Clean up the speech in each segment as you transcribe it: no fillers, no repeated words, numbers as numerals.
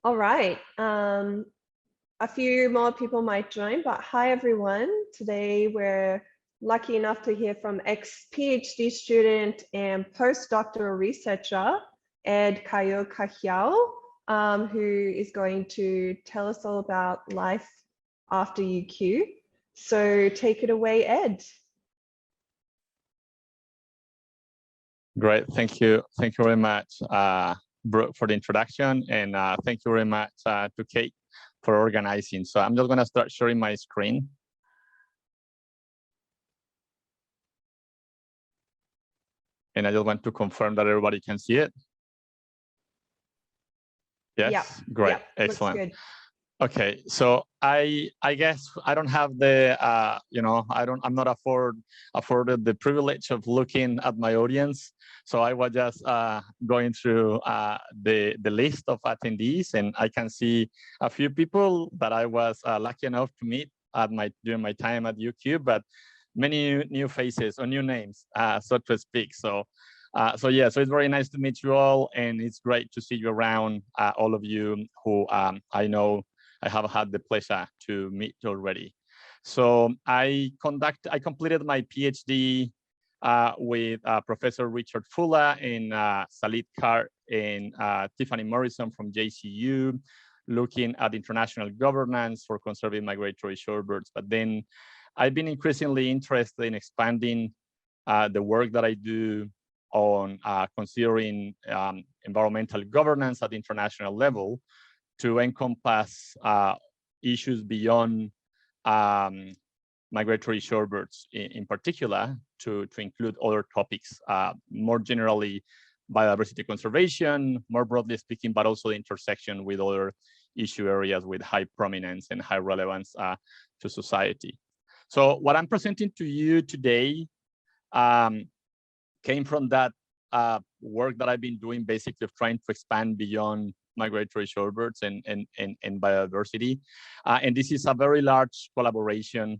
All right. A few more people might join, but hi everyone. Today we're lucky enough to hear from ex-PhD student and postdoctoral researcher, Ed Gallo Cajiao, who is going to tell us all about life after UQ. So take it away, Ed. Great, thank you very much, Brooke, for the introduction, and thank you very much to Kate for organizing. So I'm just going to start sharing my screen. And I just want to confirm that everybody can see it. Yes, yep. Great, yep. Excellent. Looks good. Okay, so I guess I don't have the I'm not afforded the privilege of looking at my audience, so I was just going through the list of attendees, and I can see a few people that I was lucky enough to meet during my time at UQ, but many new faces or new names, so to speak. So yeah, so it's very nice to meet you all, and it's great to see you around, all of you who I know I have had the pleasure to meet already. So I completed my PhD with Professor Richard Fuller and Salit Kar and Tiffany Morrison from JCU, looking at international governance for conserving migratory shorebirds. But then I've been increasingly interested in expanding the work that I do on considering environmental governance at the international level to encompass issues beyond migratory shorebirds in particular, to include other topics, more generally biodiversity conservation, more broadly speaking, but also the intersection with other issue areas with high prominence and high relevance to society. So what I'm presenting to you today came from that work that I've been doing, basically of trying to expand beyond migratory shorebirds and biodiversity. And this is a very large collaboration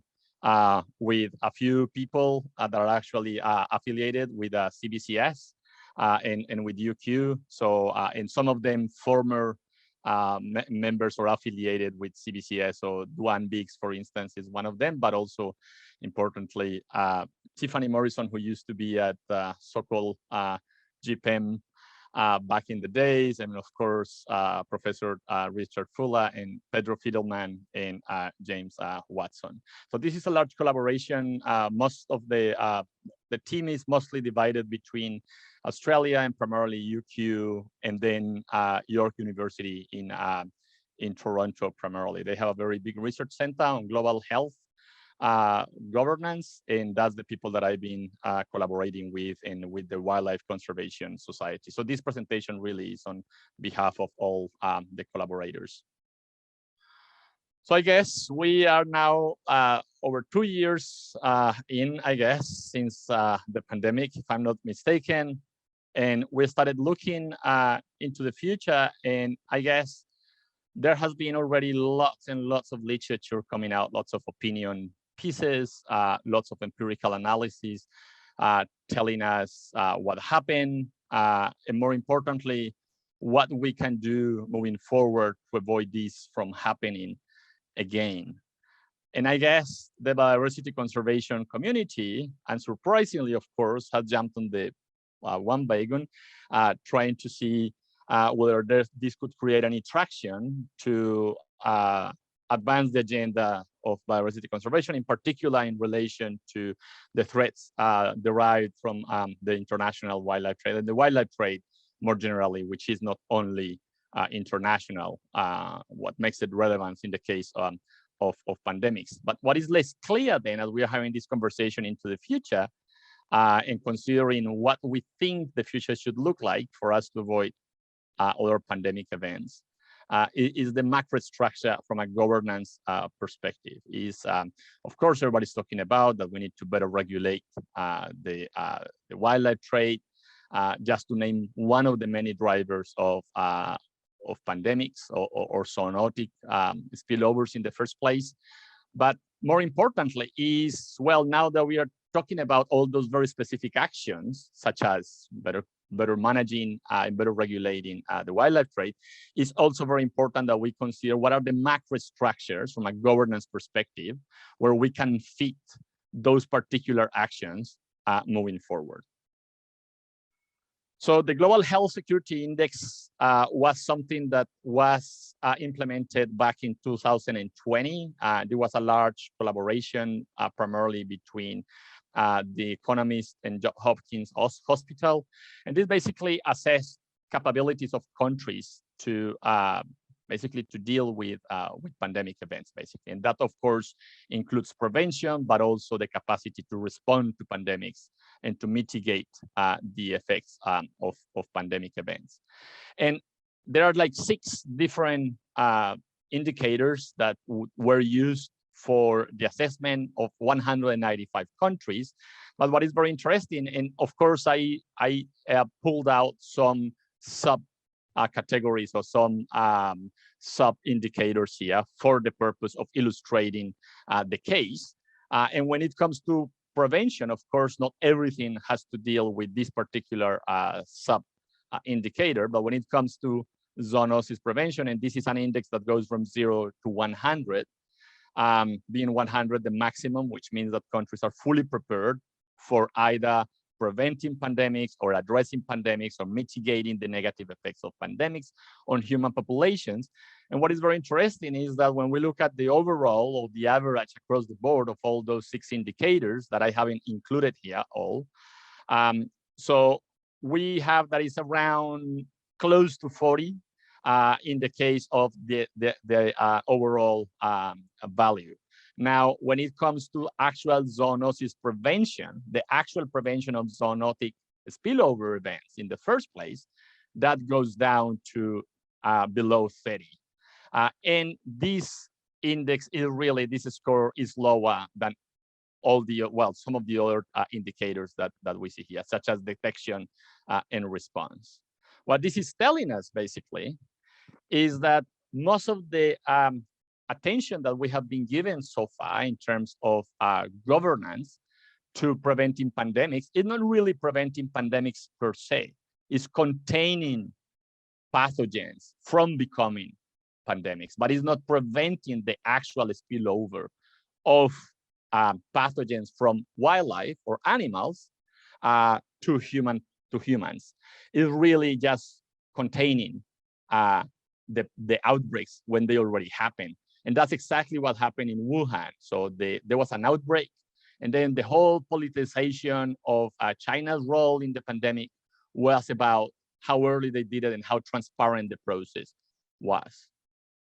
with a few people that are actually affiliated with CBCS and with UQ. So, and some of them former members or affiliated with CBCS. So Duan Biggs, for instance, is one of them, but also importantly, Tiffany Morrison, who used to be at so-called GPEM back in the days, and of course, Professor Richard Fuller and Pedro Fidelman and James Watson. So this is a large collaboration. Most of the team is mostly divided between Australia and primarily UQ, and then York University in Toronto primarily. They have a very big research center on global health governance, and that's the people that I've been collaborating with, and with the Wildlife Conservation Society. So this presentation really is on behalf of all the collaborators. So I guess we are now over 2 years in, I guess, since the pandemic, if I'm not mistaken, and we started looking into the future, and I guess there has been already lots and lots of literature coming out, lots of opinion pieces, lots of empirical analysis telling us what happened, and more importantly, what we can do moving forward to avoid this from happening again. And I guess the biodiversity conservation community, unsurprisingly, of course, has jumped on the bandwagon, trying to see whether this could create any traction to advance the agenda of biodiversity conservation, in particular in relation to the threats derived from the international wildlife trade and the wildlife trade more generally, which is not only international, what makes it relevant in the case of pandemics. But what is less clear then, as we are having this conversation into the future, and considering what we think the future should look like for us to avoid other pandemic events, is the macro structure from a governance perspective. Of course, everybody's talking about that we need to better regulate the wildlife trade, just to name one of the many drivers of pandemics or zoonotic spillovers in the first place. But more importantly is, well, now that we are talking about all those very specific actions, such as better better managing and better regulating the wildlife trade, it's also very important that we consider what are the macro structures from a governance perspective where we can fit those particular actions moving forward. So the Global Health Security Index was something that was implemented back in 2020. There was a large collaboration primarily between the Economist and Johns Hopkins Hospital. And this basically assessed capabilities of countries to basically to deal with pandemic events, basically. And that, of course, includes prevention, but also the capacity to respond to pandemics and to mitigate the effects of pandemic events. And there are like 6 different indicators that were used for the assessment of 195 countries. But what is very interesting, and of course, I pulled out some sub categories or some sub indicators here for the purpose of illustrating the case. And when it comes to prevention, of course, not everything has to deal with this particular sub indicator, but when it comes to zoonosis prevention, and this is an index that goes from 0 to 100, being 100 the maximum, which means that countries are fully prepared for either preventing pandemics or addressing pandemics or mitigating the negative effects of pandemics on human populations. And what is very interesting is that when we look at the overall or the average across the board of all those 6 indicators that I haven't included here all, so we have that is around close to 40 in the case of the overall value. Now, when it comes to actual zoonosis prevention, the actual prevention of zoonotic spillover events in the first place, that goes down to below 30. And this index is really, this score is lower than all the, well, some of the other indicators that we see here, such as detection and response. What this is telling us basically is that most of the attention that we have been given so far in terms of governance to preventing pandemics is not really preventing pandemics per se, it's containing pathogens from becoming pandemics, but it's not preventing the actual spillover of pathogens from wildlife or animals to humans. It's really just containing the outbreaks when they already happen. And that's exactly what happened in Wuhan. So there was an outbreak, and then the whole politicization of China's role in the pandemic was about how early they did it and how transparent the process was.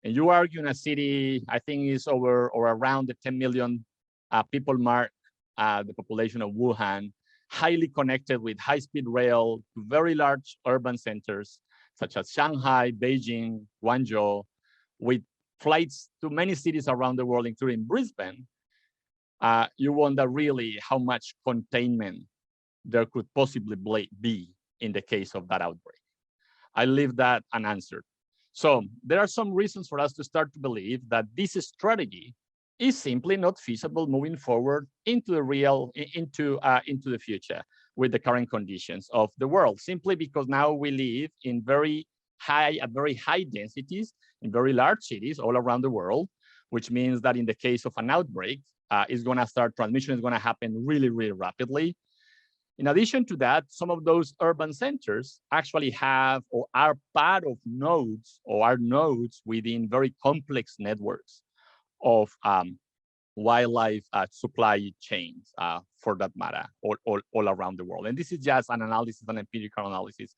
And you argue in a city, I think is over or around the 10 million people mark, the population of Wuhan, highly connected with high-speed rail to very large urban centers, such as Shanghai, Beijing, Guangzhou, with flights to many cities around the world, including Brisbane, you wonder really how much containment there could possibly be in the case of that outbreak. I leave that unanswered. So there are some reasons for us to start to believe that this strategy is simply not feasible moving forward into the future with the current conditions of the world, simply because now we live in very high densities in very large cities all around the world, which means that in the case of an outbreak, transmission is going to happen really, really rapidly. In addition to that, some of those urban centers actually have or are part of nodes or are nodes within very complex networks of wildlife supply chains, for that matter, all around the world. And this is just an analysis, an empirical analysis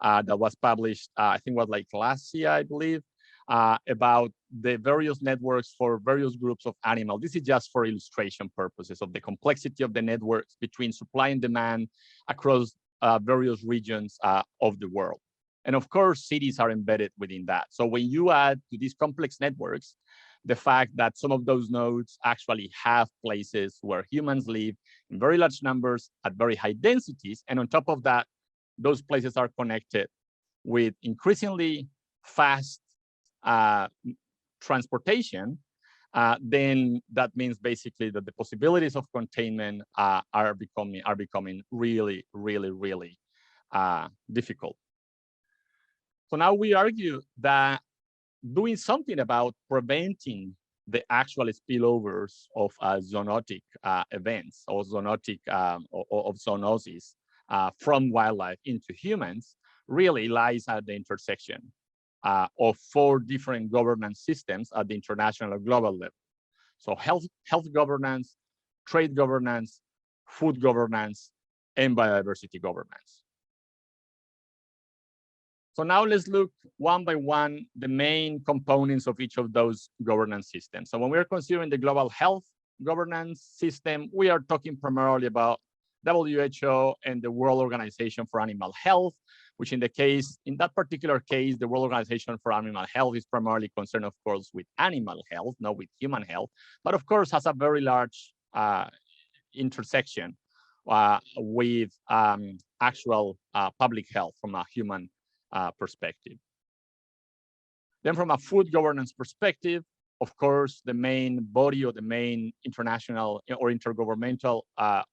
that was published, I think was like last year, I believe, about the various networks for various groups of animals. This is just for illustration purposes of the complexity of the networks between supply and demand across various regions of the world. And of course, cities are embedded within that. So when you add to these complex networks, the fact that some of those nodes actually have places where humans live in very large numbers at very high densities. And on top of that, those places are connected with increasingly fast transportation, then that means basically that the possibilities of containment are becoming really, really, really difficult. So now we argue that doing something about preventing the actual spillovers of zoonotic events or zoonotic of zoonosis from wildlife into humans really lies at the intersection of 4 different governance systems at the international and global level. So health governance, trade governance, food governance, and biodiversity governance. So now let's look one by one the main components of each of those governance systems. So when we're considering the global health governance system, we are talking primarily about WHO and the World Organization for Animal Health, which in that particular case, the World Organization for Animal Health is primarily concerned, of course, with animal health, not with human health, but of course has a very large intersection with actual public health from a human perspective. Then from a food governance perspective, of course, the main body or the main international or intergovernmental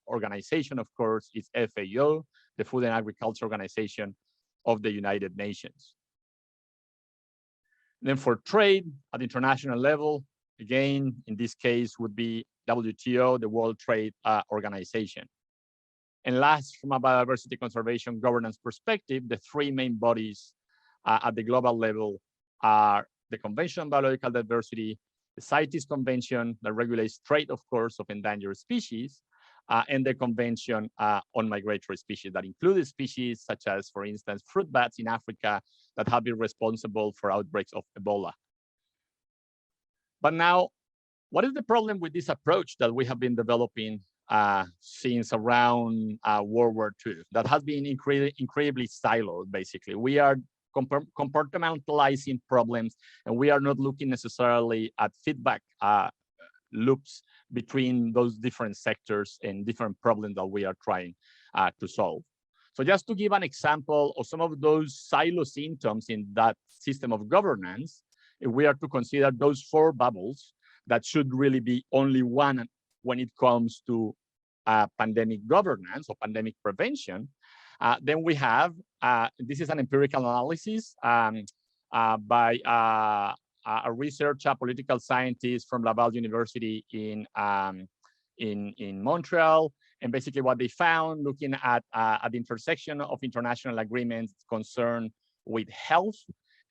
organization, of course, is FAO, the Food and Agriculture Organization of the United Nations. Then for trade at the international level, again, in this case would be WTO, the World Trade Organization. And last, from a biodiversity conservation governance perspective, the 3 main bodies at the global level are the Convention on Biological Diversity, the CITES Convention that regulates trade, of course, of endangered species, and the Convention on Migratory Species that include species such as, for instance, fruit bats in Africa that have been responsible for outbreaks of Ebola. But now, what is the problem with this approach that we have been developing since around World War II that has been incredibly siloed, basically? We are compartmentalizing problems, and we are not looking necessarily at feedback loops between those different sectors and different problems that we are trying to solve. So just to give an example of some of those silo symptoms in that system of governance, if we are to consider those 4 bubbles that should really be only one when it comes to pandemic governance or pandemic prevention, then we have, this is an empirical analysis by a researcher, a political scientist from Laval University in Montreal. And basically what they found, looking at the intersection of international agreements concerned with health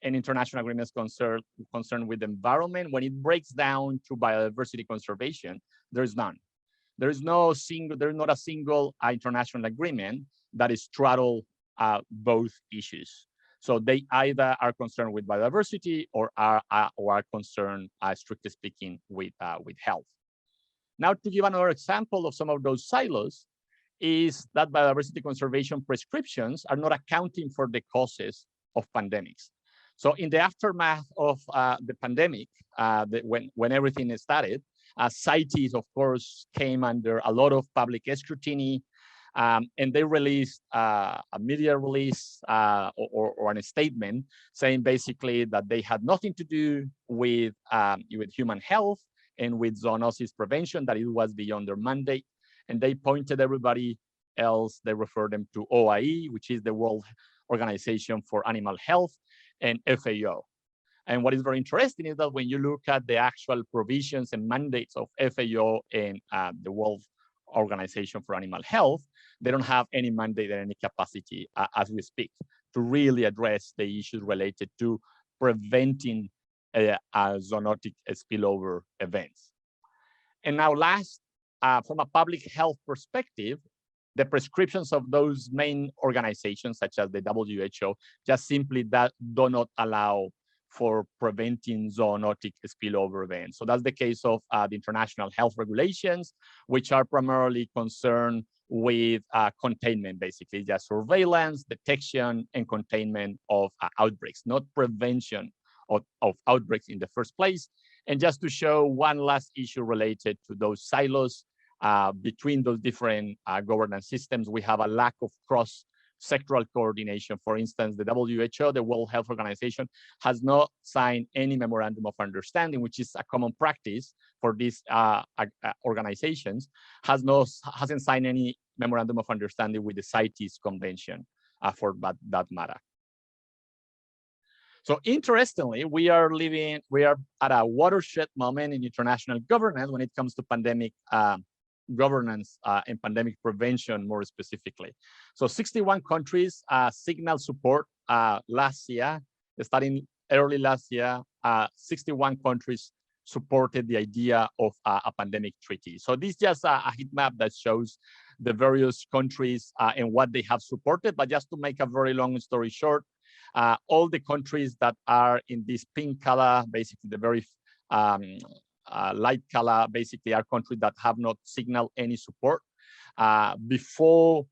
and international agreements concerned with the environment, when it breaks down to biodiversity conservation, there's none. There's not a single international agreement that straddle both issues. So they either are concerned with biodiversity or are concerned, strictly speaking, with health. Now, to give another example of some of those silos, is that biodiversity conservation prescriptions are not accounting for the causes of pandemics. So in the aftermath of the pandemic, when everything started, CITES, of course, came under a lot of public scrutiny, and they released a media release or a statement saying basically that they had nothing to do with human health and with zoonosis prevention, that it was beyond their mandate. And they pointed everybody else, they referred them to OIE, which is the World Organization for Animal Health, and FAO. And what is very interesting is that when you look at the actual provisions and mandates of FAO and the World Organization for Animal Health, they don't have any mandate or any capacity as we speak to really address the issues related to preventing zoonotic spillover events. And now last, from a public health perspective, the prescriptions of those main organizations, such as the WHO, just simply do not allow for preventing zoonotic spillover events. So that's the case of the international health regulations, which are primarily concerned with containment, basically just surveillance, detection, and containment of outbreaks, not prevention of outbreaks in the first place. And just to show one last issue related to those silos between those different governance systems, we have a lack of cross-sectoral coordination. For instance, the WHO, the World Health Organization, has not signed any memorandum of understanding, which is a common practice for these organizations, hasn't signed any memorandum of understanding with the CITES Convention for that matter. So interestingly, we are at a watershed moment in international governance when it comes to pandemic governance and pandemic prevention more specifically. So 61 countries signaled support last year, starting early last year, 61 countries supported the idea of a pandemic treaty. So this is just a heat map that shows the various countries and what they have supported. But just to make a very long story short, all the countries that are in this pink color, basically the very light color, basically are countries that have not signaled any support before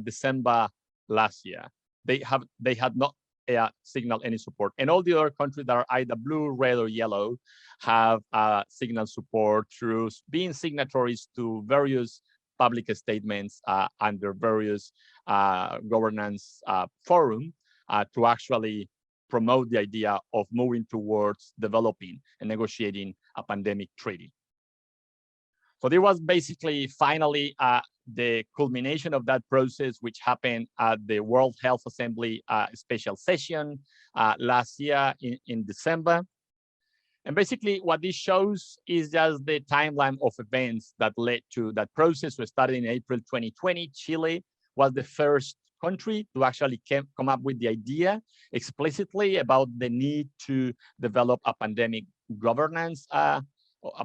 December last year. They had not signaled any support, and all the other countries that are either blue, red, or yellow have signaled support through being signatories to various public statements under various governance forum to actually promote the idea of moving towards developing and negotiating a pandemic treaty. So there was basically finally the culmination of that process, which happened at the World Health Assembly special session last year in December. And basically what this shows is just the timeline of events that led to that process. We started in April 2020. Chile was the first country to actually come up with the idea explicitly about the need to develop a pandemic governance, a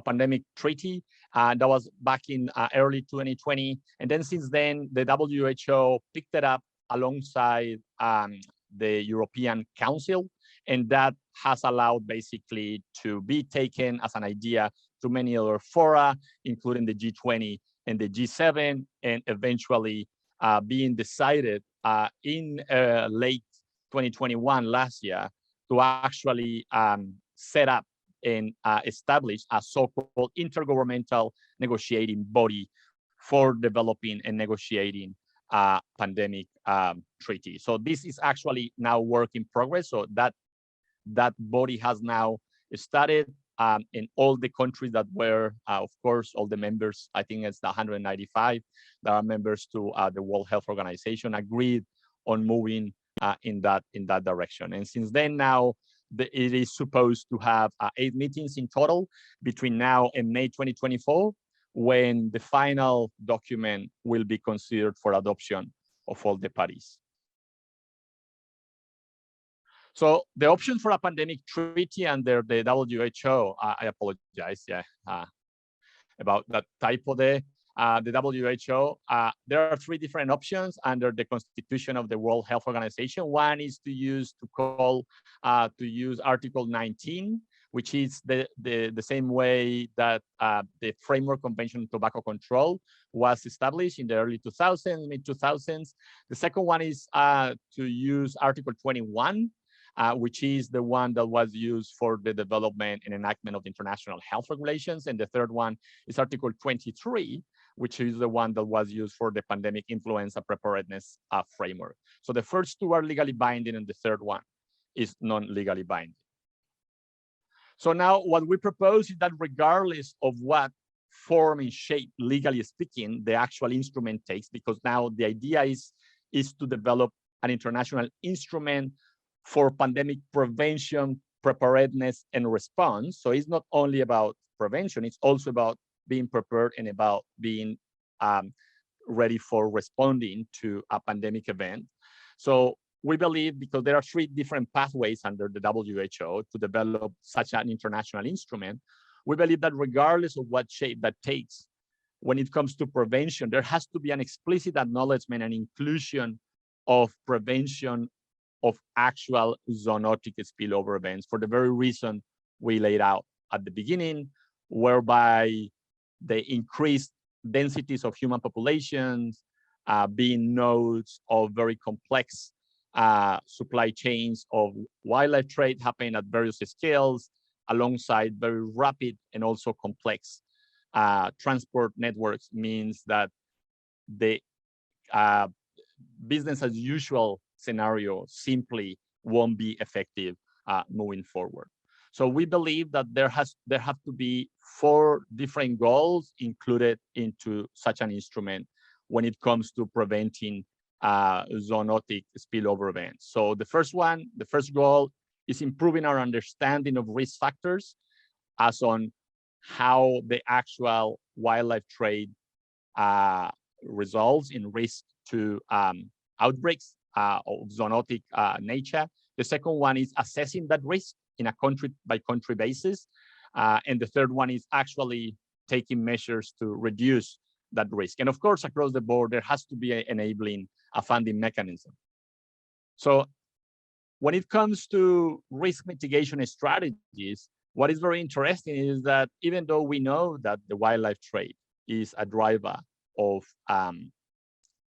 pandemic treaty. That was back in early 2020. And then since then, the WHO picked it up alongside the European Council. And that has allowed basically to be taken as an idea to many other fora, including the G20 and the G7, and eventually being decided in late 2021 last year to actually set up and establish a so-called intergovernmental negotiating body for developing and negotiating a pandemic treaty. So this is actually now work in progress. So that body has now started in all the countries that were, of course, all the members, I think it's the 195 that are members to the World Health Organization, agreed on moving in that direction. And since then now, it is supposed to have 8 meetings in total between now and May 2024, when the final document will be considered for adoption of all the parties. So the option for a pandemic treaty under the WHO, I apologize, about that typo there. The WHO, there are 3 different options under the Constitution of the World Health Organization. One is to use Article 19, which is the same way that the Framework Convention on Tobacco Control was established in the early 2000s, mid 2000s. The second one is to use Article 21, which is the one that was used for the development and enactment of international health regulations. And the third one is Article 23, which is the one that was used for the pandemic influenza preparedness framework. So the first 2 are legally binding, and the third one is non-legally binding. So now what we propose is that regardless of what form and shape, legally speaking, the actual instrument takes, because now the idea is to develop an international instrument for pandemic prevention, preparedness, and response. So it's not only about prevention, it's also about being prepared and about being ready for responding to a pandemic event. So we believe, because there are 3 different pathways under the WHO to develop such an international instrument, we believe that regardless of what shape that takes, when it comes to prevention, there has to be an explicit acknowledgement and inclusion of prevention of actual zoonotic spillover events, for the very reason we laid out at the beginning, whereby the increased densities of human populations, being nodes of very complex supply chains of wildlife trade happening at various scales, alongside very rapid and also complex transport networks, means that the business as usual scenario simply won't be effective moving forward. So we believe that there have to be 4 different goals included into such an instrument when it comes to preventing zoonotic spillover events. So the first goal is improving our understanding of risk factors as on how the actual wildlife trade results in risk to outbreaks of zoonotic nature. The second one is assessing that risk in a country by country basis. And the third one is actually taking measures to reduce that risk. And of course, across the board, there has to be enabling a funding mechanism. So when it comes to risk mitigation strategies, what is very interesting is that even though we know that the wildlife trade is a driver of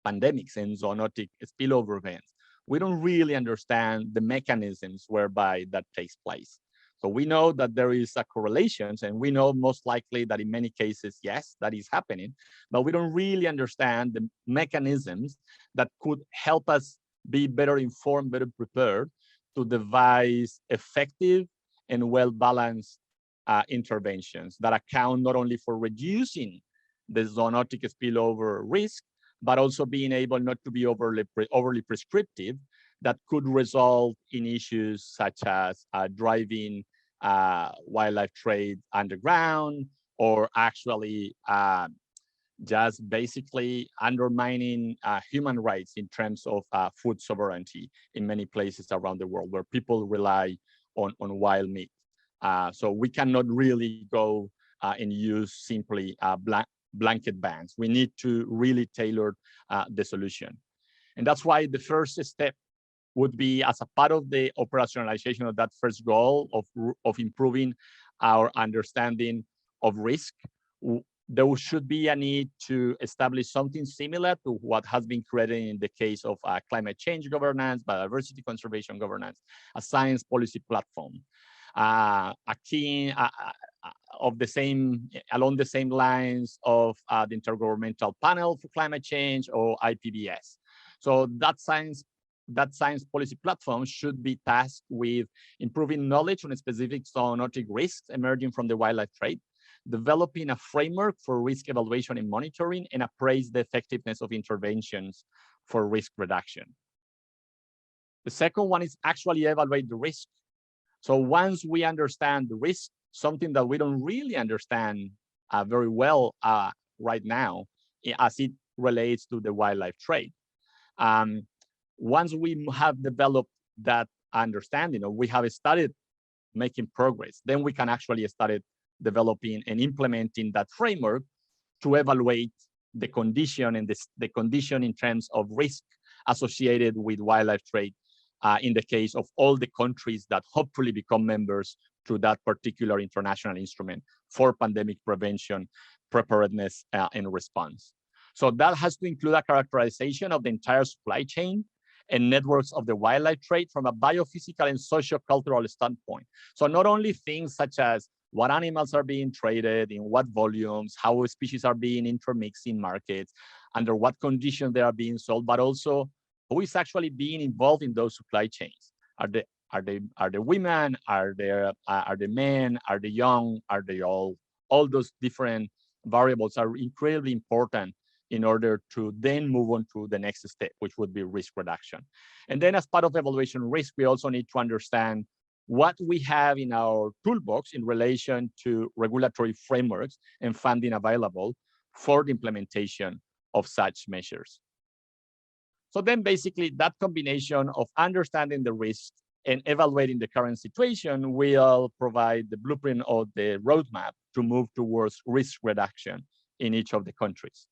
pandemics and zoonotic spillover events, we don't really understand the mechanisms whereby that takes place. So we know that there is a correlation, and we know most likely that in many cases, yes, that is happening, but we don't really understand the mechanisms that could help us be better informed, better prepared to devise effective and well-balanced interventions that account not only for reducing the zoonotic spillover risk, but also being able not to be overly prescriptive that could result in issues such as driving wildlife trade underground, or actually just basically undermining human rights in terms of food sovereignty in many places around the world where people rely on wild meat. So we cannot really go and use simply blanket bans. We need to really tailor the solution. And that's why the first step would be, as a part of the operationalization of that first goal of improving our understanding of risk, there should be a need to establish something similar to what has been created in the case of climate change governance, biodiversity conservation governance, a science policy platform, along the same lines of the Intergovernmental Panel for Climate Change, or IPBS. So that science policy platform should be tasked with improving knowledge on specific zoonotic risks emerging from the wildlife trade, developing a framework for risk evaluation and monitoring, and appraise the effectiveness of interventions for risk reduction. The second one is actually evaluate the risk. So once we understand the risk, something that we don't really understand very well right now as it relates to the wildlife trade. Once we have developed that understanding, or we have started making progress, then we can actually start developing and implementing that framework to evaluate the condition and the condition in terms of risk associated with wildlife trade in the case of all the countries that hopefully become members to that particular international instrument for pandemic prevention, preparedness, and response. So that has to include a characterization of the entire supply chain and networks of the wildlife trade from a biophysical and socio-cultural standpoint. So not only things such as what animals are being traded, in what volumes, how species are being intermixed in markets, under what conditions they are being sold, but also who is actually being involved in those supply chains. Are the women? Are the men? Are the young? Are they all? All those different variables are incredibly important in order to then move on to the next step, which would be risk reduction. And then as part of evaluation risk, we also need to understand what we have in our toolbox in relation to regulatory frameworks and funding available for the implementation of such measures. So then basically that combination of understanding the risks and evaluating the current situation will provide the blueprint or the roadmap to move towards risk reduction in each of the countries.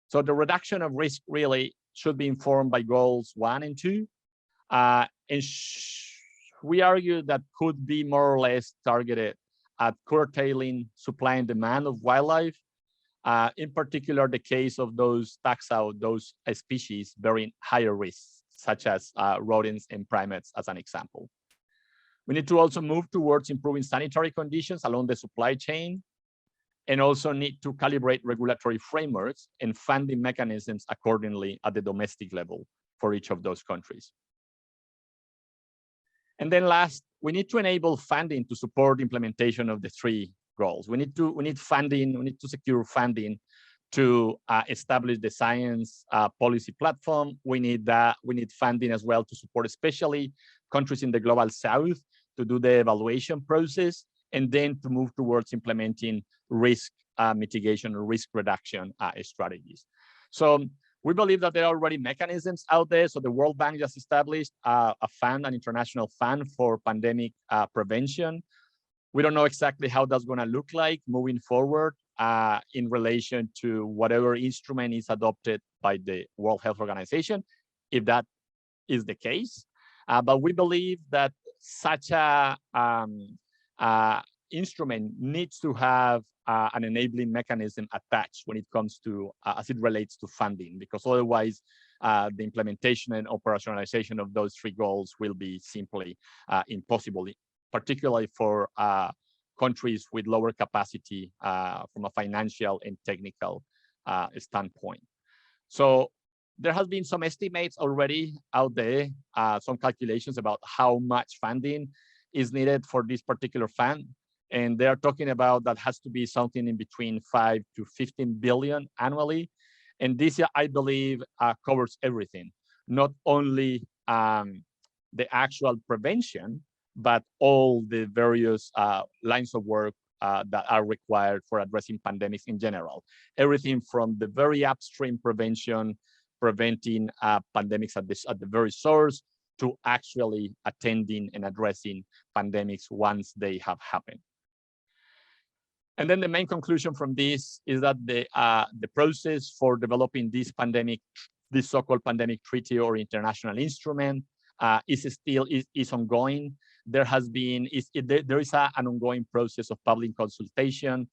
So the reduction of risk really should be informed by goals 1 and 2. And we argue that could be more or less targeted at curtailing supply and demand of wildlife, in particular the case of those tax out those species bearing higher risks, such as rodents and primates as an example. We need to also move towards improving sanitary conditions along the supply chain, and also need to calibrate regulatory frameworks and funding mechanisms accordingly at the domestic level for each of those countries. And then last, we need to enable funding to support implementation of the 3 goals. We need funding, we need to secure funding to establish the science policy platform. We need funding as well to support, especially countries in the global south, to do the evaluation process, and then to move towards implementing risk mitigation or risk reduction strategies. So we believe that there are already mechanisms out there. So the World Bank just established a fund, an international fund for pandemic prevention. We don't know exactly how that's going to look like moving forward in relation to whatever instrument is adopted by the World Health Organization, if that is the case. But we believe that such a instrument needs to have an enabling mechanism attached when it comes to, as it relates to funding, because otherwise the implementation and operationalization of those three goals will be simply impossible, particularly for countries with lower capacity from a financial and technical standpoint. So there has been some estimates already out there, some calculations about how much funding is needed for this particular fund. And they're talking about that has to be something in between 5 to 15 billion annually. And this, I believe, covers everything, not only the actual prevention, but all the various lines of work that are required for addressing pandemics in general. Everything from the very upstream prevention, preventing pandemics at the very source, to actually attending and addressing pandemics once they have happened. And then the main conclusion from this is that the process for developing this so-called pandemic treaty or international instrument is ongoing. There has been there is an ongoing process of public consultation.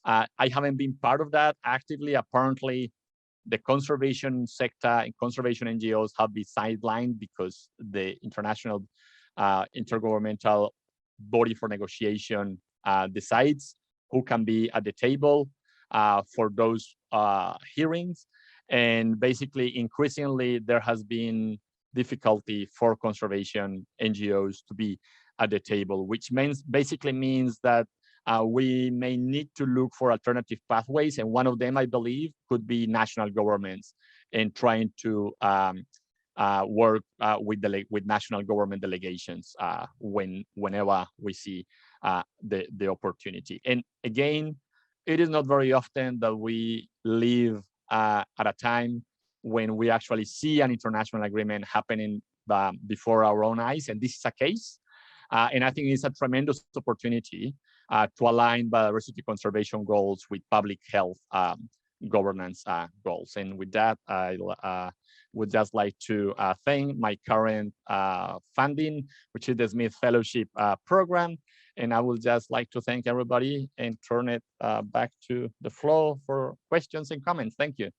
I haven't been part of that actively. Apparently, the conservation sector and conservation NGOs have been sidelined because the international intergovernmental body for negotiation decides who can be at the table for those hearings. And basically, increasingly, there has been difficulty for conservation NGOs to be at the table, which basically means that we may need to look for alternative pathways. And one of them, I believe, could be national governments and trying to work with national government delegations whenever we see the opportunity. And again, it is not very often that we live at a time when we actually see an international agreement happening before our own eyes, and this is a case. And I think it's a tremendous opportunity to align biodiversity conservation goals with public health governance goals. And with that, I would just like to thank my current funding, which is the Smith Fellowship Program. And I would just like to thank everybody and turn it back to the floor for questions and comments. Thank you.